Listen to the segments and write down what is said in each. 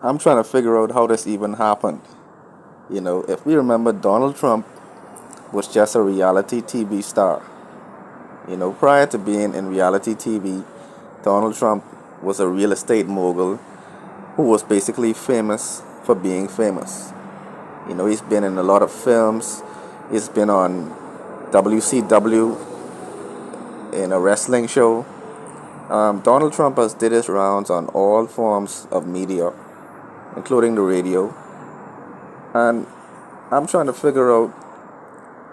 I'm trying to figure out how this even happened. If we remember, Donald Trump was just a reality TV star. Prior to being in reality TV, Donald Trump was a real estate mogul who was basically famous for being famous. He's been in a lot of films. He's been on WCW in a wrestling show. Donald Trump has did his rounds on all forms of media, including the radio. And I'm trying to figure out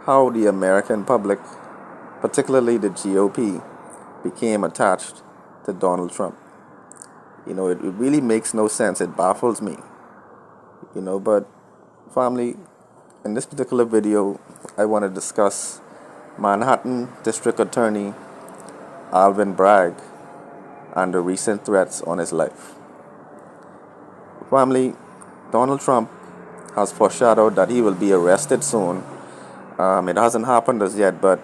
how the American public, particularly the GOP, became attached to Donald Trump. It really makes no sense. It baffles me. But family, in this particular video, I want to discuss Manhattan District Attorney Alvin Bragg and the recent threats on his life. Family, Donald Trump has foreshadowed that he will be arrested soon. It hasn't happened as yet, but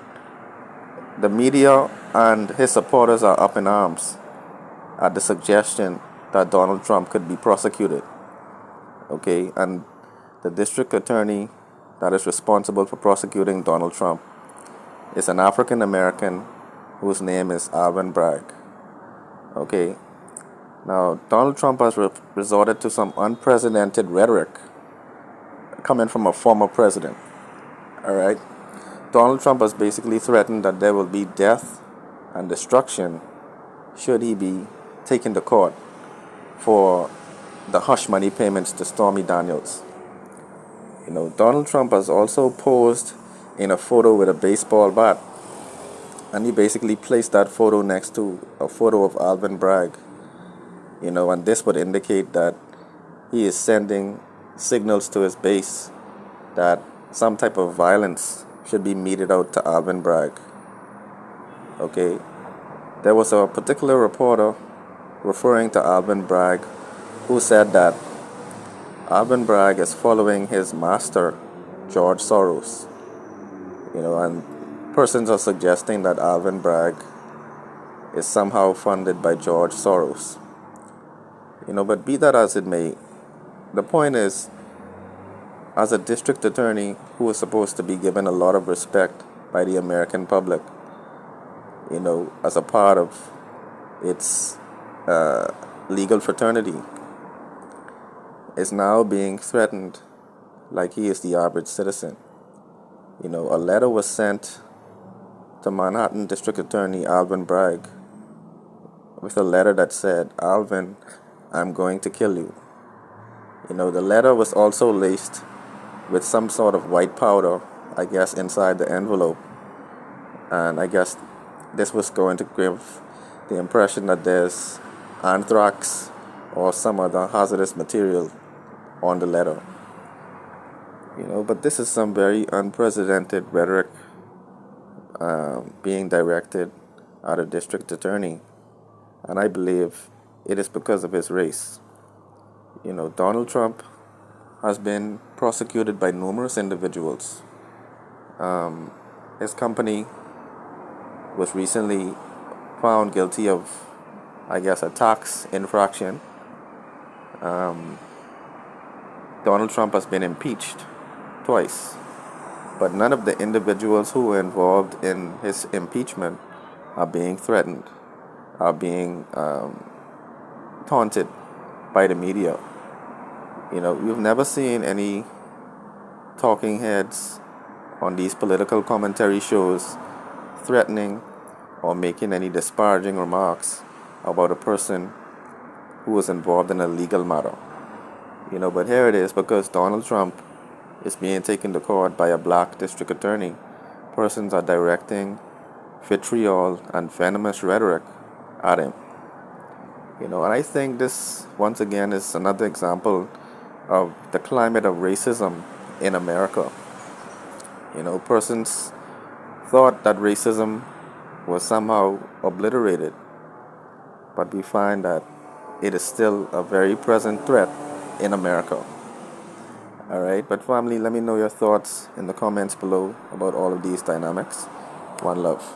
the media and his supporters are up in arms at the suggestion that Donald Trump could be prosecuted. Okay, and the district attorney that is responsible for prosecuting Donald Trump is an African American whose name is Alvin Bragg. Okay, now Donald Trump has resorted to some unprecedented rhetoric coming from a former president. All right, Donald Trump has basically threatened that there will be death and destruction should he be taken to court for the hush money payments to Stormy Daniels. Donald Trump has also posed in a photo with a baseball bat, and he basically placed that photo next to a photo of Alvin Bragg. And this would indicate that he is sending signals to his base that some type of violence should be meted out to Alvin Bragg. Okay, there was a particular reporter referring to Alvin Bragg who said that Alvin Bragg is following his master, George Soros. And persons are suggesting that Alvin Bragg is somehow funded by George Soros. But be that as it may, the point is, as a district attorney who is supposed to be given a lot of respect by the American public, as a part of its legal fraternity, is now being threatened like he is the average citizen. A letter was sent to Manhattan District Attorney Alvin Bragg with a letter that said, "Alvin, I'm going to kill you." The letter was also laced with some sort of white powder, I guess, inside the envelope. And I guess this was going to give the impression that there's anthrax or some other hazardous material on the letter. But this is some very unprecedented rhetoric being directed at a district attorney. And I believe it is because of his race. Donald Trump has been prosecuted by numerous individuals. His company was recently found guilty of, I guess, a tax infraction. Donald Trump has been impeached twice, but none of the individuals who were involved in his impeachment are being threatened, are being taunted by the media. We've never seen any talking heads on these political commentary shows threatening or making any disparaging remarks about a person who was involved in a legal matter. But here it is, because Donald Trump is being taken to court by a black district attorney. Persons are directing vitriol and venomous rhetoric at him. And I think this, once again, is another example of the climate of racism in America. Persons thought that racism was somehow obliterated, but we find that it is still a very present threat in America. Alright, but family, let me know your thoughts in the comments below about all of these dynamics. One love.